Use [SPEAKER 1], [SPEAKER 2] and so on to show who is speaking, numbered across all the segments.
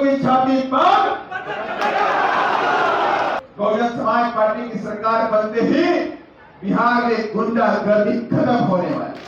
[SPEAKER 1] की छाती पर बहुजन समाज पार्टी की सरकार बनते ही बिहार में गुंडागर्दी खत्म होने वाली।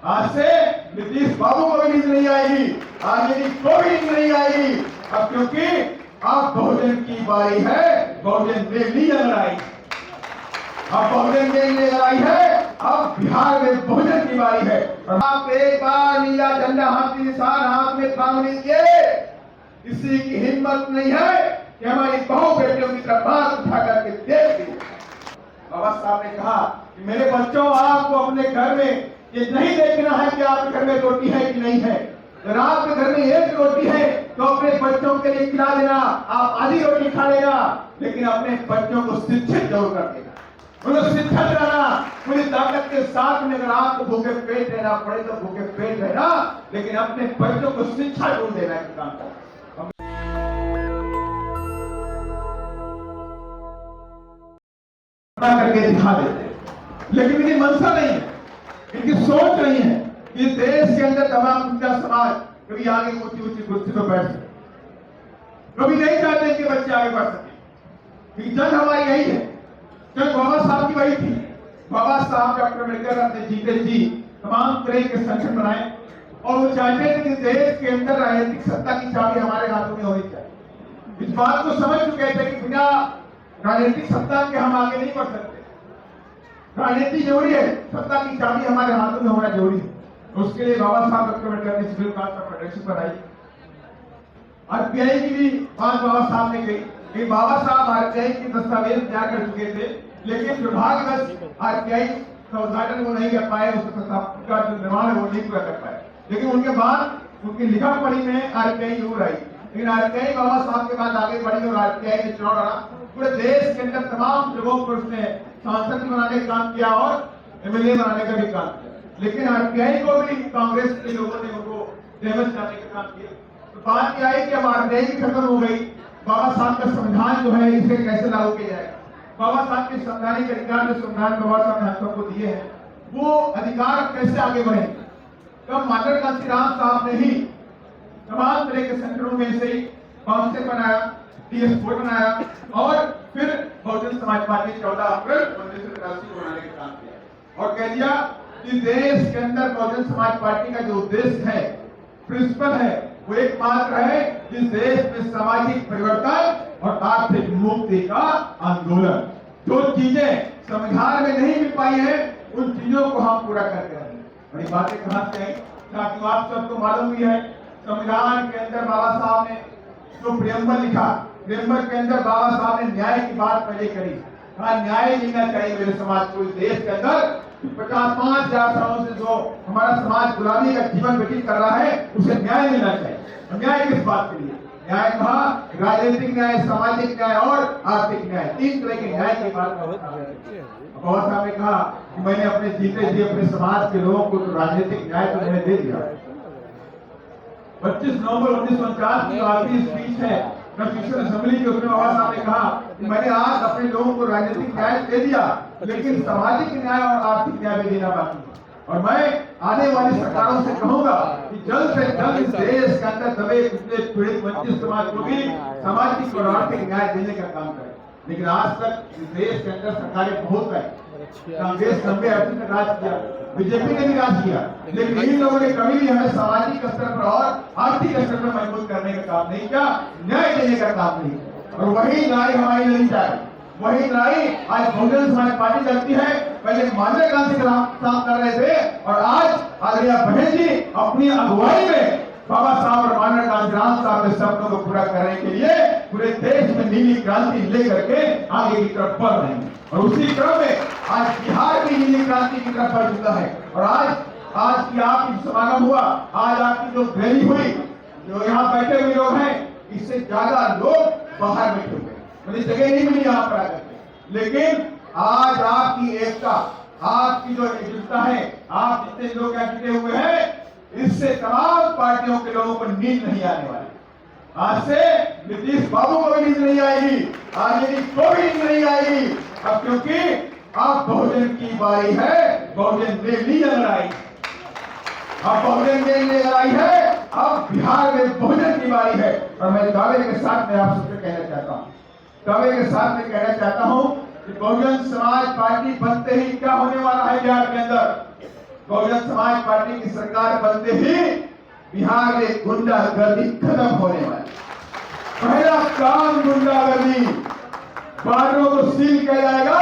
[SPEAKER 1] आज से नीतीश बाबू को भी नींद नहीं आएगी, आरजेडी को भी नींद नहीं आएगी। अब क्योंकि अब बहुजन की बारी है, बहुजन में ली लड़ाई, अब बहुजन में लड़ाई है, अब बिहार में बहुजन की बारी है। और आप एक बार नीला झंडा हाथ निशान हाथ में थाम लीजिए, किसी की हिम्मत नहीं है कि हमारी बहू बेटियों की तरफ हाथ उठा करके देख दी। बाबा साहब ने कहा कि मेरे बच्चों, आपको अपने घर में ये नहीं देखना है कि आपके घर में रोटी है कि नहीं है। अगर आपके घर में एक रोटी है तो अपने बच्चों के लिए खिला देना, आप आधी रोटी खा लेना, लेकिन अपने बच्चों को शिक्षित जरूर कर देना, उन्हें शिक्षित रहना पूरी ताकत के साथ में। अगर आपको भूखे पेट रहना पड़े तो भूखे पेट रहना, लेकिन अपने बच्चों को शिक्षा जरूर देना है काम करना करके दिखा देते हैं। लेकिन इनकी मंशा नहीं है, इनकी सोच नहीं है कि देश के अंदर तमाम उनका समाज कभी आगे ऊंची ऊंची कुर्सी पर बैठ सके, कभी नहीं चाहते कि बच्चे आगे बढ़ सके। जंग हमारी यही है, जंग बाबा साहब की वही थी। बाबा साहब डॉक्टर अम्बेडकर अपने जीते जी तमाम तरह के संगठन बनाए और वो चाहते थे कि देश के अंदर राजनीतिक सत्ता की चाबी हमारे हाथों में होनी चाहिए। इस बात को समझ चुके थे कि बिना राजनीतिक सत्ता के हम आगे नहीं बढ़ सकते। राजनीति जरूरी है, सत्ता की चाबी हमारे हाथों में होना जरूरी है। उसके लिए बाबा साहब डॉक्टर अम्बेडकर ने सिविल कोड का प्रोटेक्शन बनाई। आरपीआई की भी बात बाबा साहब ने कही कि बाबा साहब आरपीआई के दस्तावेज तैयार कर चुके थे, लेकिन दुर्भाग्यवश आरपीआई का उद्घाटन वो नहीं कर पाए, उसका जो निर्माण है वो नहीं पूरा कर पाए। लेकिन उनके बाद उनकी लिखा पढ़ी में आरपीआई जरूर आई, लेकिन आरपीआई बाबा साहब के बाद आगे बढ़ी और आरपीआई ने चुनाव लड़ा। पूरे देश के अंदर तमाम जगहों पर उसने सांसद बनाने का काम किया और एमएलए बनाने का भी काम किया। लेकिन आरपीआई को भी कांग्रेस के लोगों ने उनको डैमेज करने का काम किया। तो बात यह आई कि अब आरपीआई भी खत्म हो गई, बाबा साहब का संविधान जो है इसे कैसे लागू किया जाएगा। बाबा साहब के संवैधानिक अधिकार जो संविधान बाबा साहब ने हम सबको दिए हैं, वो अधिकार कैसे आगे बढ़े। तब मास्टर कांशीराम साहब ने ही तमाम तरह के संगठनों में से काउंसिल बनाया, टीएस बोर्ड बनाया और फिर बहुजन समाज पार्टी 14 अप्रैल 1983 को बनाने का काम किया और कह दिया कि देश के अंदर बहुजन समाज पार्टी का जो उद्देश्य है, प्रिंसिपल है, वो एकमात्र है जिस देश में सामाजिक परिवर्तन और आर्थिक मुक्ति का आंदोलन। जो चीजें संविधान में नहीं मिल पाई है, उन चीजों को हम पूरा करके रहेंगे। और ये बातें कहां से आई, ताकि आप सबको मालूम भी है, संविधान के अंदर बाबा साहब ने जो प्रियम्बल लिखा, प्रियम्बल के अंदर बाबा साहब ने न्याय की बात पहले करी। कहा न्याय मिलना चाहिए मेरे समाज को। इस देश के अंदर 55,000 सालों से जो हमारा समाज गुलामी का जीवन व्यतीत कर रहा है, उसे न्याय मिलना चाहिए। न्याय किस बात के लिए? न्याय कहा राजनीतिक न्याय, सामाजिक न्याय और आर्थिक न्याय, 3 तरह के न्याय की बात। बाबा साहब ने कहा कि मैंने अपने जीते जी अपने समाज के लोगों को तो राजनीतिक न्याय तो मैंने दे दिया। 25 नवंबर 1949 की आखिरी स्पीच है कॉन्स्टिट्यूशन असेंबली की, उसमें बाबा साहब ने कहा कि मैंने आज अपने लोगों को राजनीतिक न्याय दे दिया, लेकिन सामाजिक न्याय और आर्थिक न्याय भी देना बाकी है। और मैं आने वाली सरकारों से कहूंगा कि जल्द से जल्द इस देश के अंदर दबे कुचले पीड़ित वंचित समाज को भी सामाजिक और आर्थिक न्याय देने का काम करें। लेकिन आज तक इस देश के अंदर सरकारें बहुत है, कांग्रेस 90 अरसे तक राज किया, बीजेपी ने भी राज किया, लेकिन इन लोगों ने कभी भी हमें सामाजिक स्तर पर और आर्थिक स्तर पर मजबूत करने का काम नहीं किया, न्याय देने का काम नहीं किया। और वही लड़ाई हमारी नहीं चाहिए, वही लड़ाई आज बहुजन समाज पार्टी लड़ती है। पहले मांडे गांधी के काम कर रहे थे और आज आदरणीय बहन जी अपनी अगुवाई में बाबा साहब और माननीय कांशीराम साहब के सपनों को पूरा करने के लिए पूरे देश में नीली क्रांति लेकर के आगे की तरफ बढ़ रहे हैं। और उसी क्रम में आज बिहार भी नीली क्रांति की तरफ बढ़ चुका है। और आज की आपकी समागम हुआ, आज आपकी जो रैली हुई, जो यहाँ बैठे हुए लोग हैं, इससे ज्यादा लोग बाहर बैठे हुए, मुझे जगह नहीं मिली यहाँ पर आकर के। लेकिन आज आपकी एकता, आपकी जो एकजुटता है, आप जितने लोग यहाँ जुटे हुए हैं, इससे तमाम पार्टियों के लोगों को नींद नहीं आने वाली। आज से नीतीश बाबू को भी नींद नहीं आएगी, आरजेडी को भी नींद नहीं आएगी। अब क्योंकि अब बहुजन की बारी है, बहुजन में ली लड़ाई, अब बहुजन में ली लड़ाई है, अब बिहार में बहुजन की बारी है। और मैं दावे के साथ में आप सबसे कहना चाहता हूँ, दावे के साथ में कहना चाहता हूँ कि बहुजन समाज पार्टी बनते ही क्या होने वाला है बिहार के अंदर, बहुजन समाज पार्टी की सरकार बनते ही बिहार में गुंडागर्दी खत्म होने वाली। पहला काम गुंडागर्दी, बाड़ों को सील किया जाएगा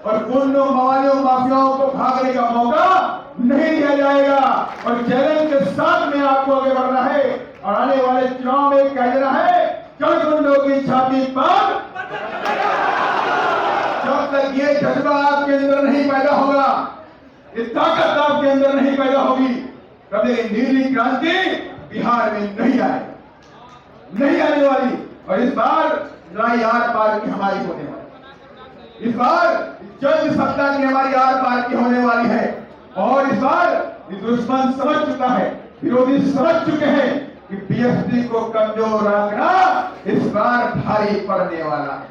[SPEAKER 1] और गुंडों, मवालियों, माफियाओं को भागने का मौका नहीं दिया जाएगा। और चैलेंज के साथ में आपको आगे बढ़ना है और आने वाले चुनाव में कह देना है, चल गुंडों की छाती पर। जब तक ये जज्बा आपके अंदर नहीं पैदा होगा, ये ताकत आपके अंदर नहीं पैदा होगी, कभी नीली क्रांति बिहार में नहीं आने वाली। और इस बार लड़ाई आर पार की हमारी होने वाली, इस बार चंद सप्ताह की हमारी आर पार की होने वाली है। और इस बार दुश्मन समझ चुका है, विरोधी समझ चुके हैं कि बीएसपी को कमजोर रखना इस बार भारी पड़ने वाला है,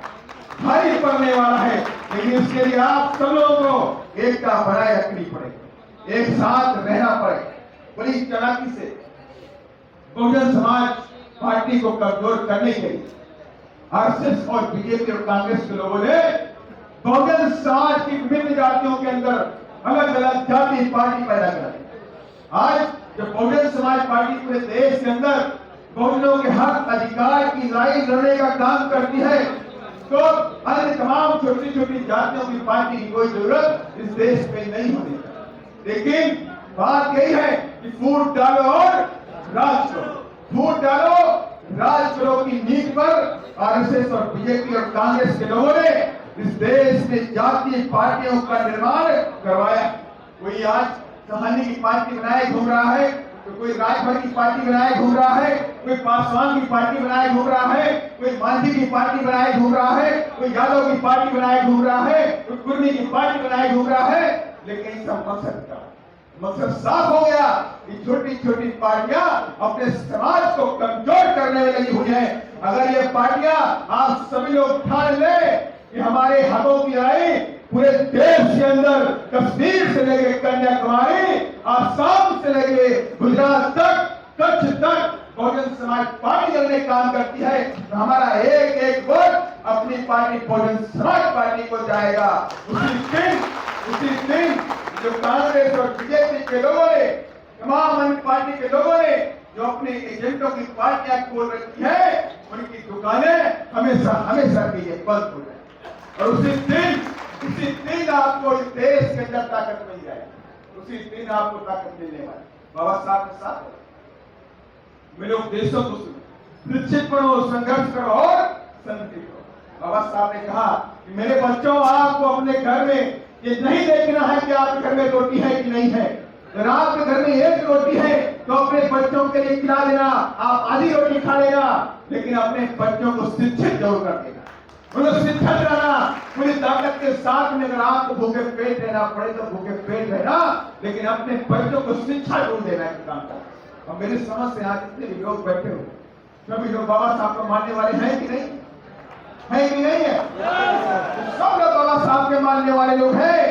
[SPEAKER 1] भारी पड़ने वाला है। लेकिन इसके लिए आप सब लोगों को एकता बनाए रखनी पड़ेगी, एक साथ रहना पड़ेगा। बड़ी चालाकी से बहुजन समाज पार्टी को कमजोर करने के लिए आरएसएस और बीजेपी और कांग्रेस के लोगों ने बहुजन समाज की विभिन्न जातियों के अंदर अलग अलग जाति पार्टी पैदा कर दी। आज जब बहुजन समाज पार्टी पूरे देश के अंदर बहुजनों के हक अधिकार की लड़ाई लड़ने का काम करती है, तो अन्य तमाम छोटी छोटी जातियों की पार्टी की कोई जरूरत इस देश में नहीं होनी चाहिए। लेकिन बात यही है कि फूट डालो और राज करो, फूट डालो राज करो की नींव पर आरएसएस और बीजेपी और कांग्रेस के लोगों ने इस देश में जातीय पार्टियों का निर्माण करवाया। कोई आज सहानी की पार्टी बनाए घूम रहा है, तो कोई राजभर की पार्टी बनाए घूम रहा है, कोई पासवान की पार्टी बनाए घूम रहा है, कोई मांझी की पार्टी बनाए घूम रहा है, कोई यादव की पार्टी बनाए घूम रहा है, कोई कुर्मी की पार्टी बनाए घूम रहा है। लेकिन इसका मकसद साफ हो गया कि छोटी छोटी पार्टियां अपने समाज को कमजोर करने में लगी हुई है। अगर ये पार्टियां आप सभी लोग ठान ले कि हमारे हकों की लड़ाई पूरे देश के अंदर, कश्मीर से लेकर कन्याकुमारी, आसाम से लेकर गुजरात तक, कच्छ तक बहुजन समाज पार्टी लड़ने काम करती है, तो हमारा एक एक वोट अपनी पार्टी बहुजन समाज पार्टी को जाएगा। उसी दिन जो कांग्रेस और बीजेपी के लोगों ने, तमाम अन्य पार्टी के लोगों ने जो अपने एजेंटों की पार्टियां खोल रखी है, उनकी दुकानें हमेशा के लिए बंद हो जाए। और उसी दिन आपको इस देश के अंदर ताकत मिल जाएगी, उसी दिन आपको ताकत मिलने वाली। बाबा साहब के साथ मेरे उपदेशों को सुनो, निश्चित पढ़ो, संघर्ष करो और संगठित करो। बाबा साहब ने कहा कि मेरे बच्चों, आपको अपने घर में ये नहीं देखना है कि आपके घर में रोटी है कि नहीं है। अगर आपके घर में एक रोटी है तो अपने बच्चों के लिए खिला देना, आप आधी रोटी खा लेना, लेकिन अपने बच्चों को शिक्षित जरूर कर देना, उन्हें शिक्षित रहना पूरी ताकत के साथ में। अगर आपको भूखे पेट रहना पड़े तो भूखे पेट रहना, लेकिन अपने बच्चों को शिक्षा जरूर देना है काम का। और मेरी समझ से आज जितने भी लोग बैठे हुए, सभी लोग बाबा साहब को मानने वाले हैं कि नहीं है कि नहीं है? सब लोग बाबा साहब के मानने वाले लोग हैं,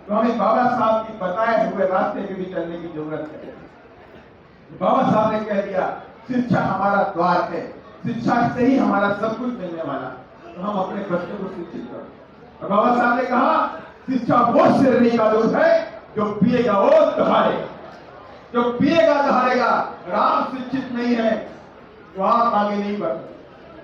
[SPEAKER 1] तो हमें बाबा साहब की बताए हुए रास्ते पे भी चलने की जरूरत है। बाबा साहब ने कह दिया शिक्षा हमारा द्वार है, शिक्षा से ही हमारा सब कुछ मिलने वाला, तो हम अपने बच्चों को शिक्षित करो। और बाबा साहब ने कहा शिक्षा वो शेरनी का दूध है जो पिएगा वो दहाड़ेगा, जो पिएगा दहाड़ेगा। अगर आप शिक्षित नहीं है तो आप आगे नहीं बढ़ सकते,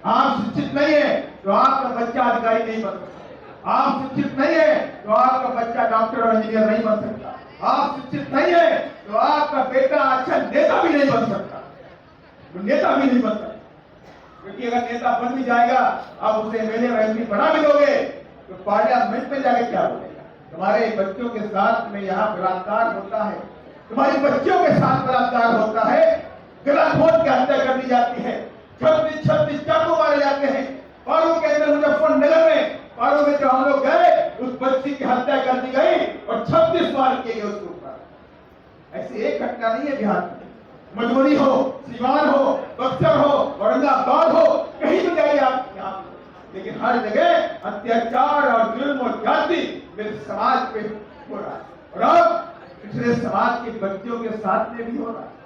[SPEAKER 1] आप शिक्षित नहीं है तो आपका बच्चा अधिकारी नहीं बन सकता, आप शिक्षित नहीं है तो आपका बच्चा डॉक्टर और इंजीनियर नहीं बन सकता, आप शिक्षित नहीं है तो आपका बेटा अच्छा नेता भी नहीं बन सकता, नेता भी नहीं बन सकता। क्योंकि अगर नेता बन भी जाएगा, आप उसे एमएलए और एमपी बना भी दोगे तो पार्लियामेंट में जाके क्या बोलेगा? तुम्हारे बच्चों के साथ में यहाँ बलात्कार होता है, तुम्हारी बच्चियों के साथ बलात्कार होता है, गला घोट के हत्या कर दी जाती है, 36 चाकू मारे जाते हैं। पारू के अंदर मुजफ्फरनगर में, पारू में जो हम लोग गए, उस बच्ची की हत्या कर दी गई और 36 मार किए गए उसके ऊपर। ऐसी एक घटना नहीं है बिहार में, मधुबनी हो, सीवान हो, बक्सर हो, औरंगाबाद हो, कहीं भी जाइए आप यहाँ, लेकिन हर जगह अत्याचार और जुल्म और जाति मेरे समाज पे हो रहा है। और अब पिछले समाज के बच्चों के साथ में भी हो रहा है।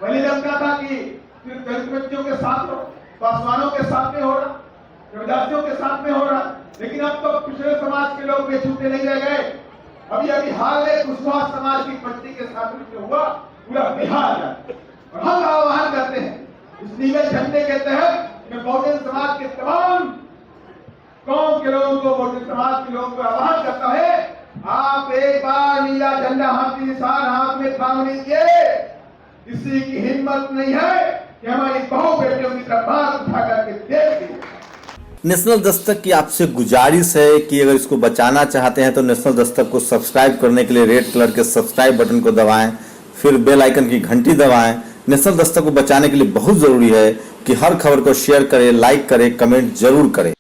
[SPEAKER 1] पहले लगता था कि सिर्फ दलित व्यक्तियों के साथ हो, पासवानों के साथ में हो रहा, रविदासियों के साथ में हो रहा, लेकिन अब तो पिछड़े समाज के लोग बेछूते नहीं रह गए। अभी अभी हाल में कुशवाहा समाज की पट्टी के साथ में हुआ पूरा बिहार है। और हम आह्वान करते हैं इस नीले झंडे के तहत मैं बहुजन समाज के तमाम कौम के लोगों को, बहुजन समाज के लोगों को आह्वान करता है, आप एक बार नीला झंडा हाथ की निशान हाथ में थाम लीजिए। किसी की हिम्मत नहीं है कि हमारी बहू बेटियों की तरफ हाथ उठा करके देख दी।
[SPEAKER 2] नेशनल दस्तक की आपसे गुजारिश है कि अगर इसको बचाना चाहते हैं तो नेशनल दस्तक को सब्सक्राइब करने के लिए रेड कलर के सब्सक्राइब बटन को दबाएं, फिर बेल आइकन की घंटी दबाएं। नेशनल दस्तक को बचाने के लिए बहुत जरूरी है कि हर खबर को शेयर करें, लाइक करें, कमेंट जरूर करें।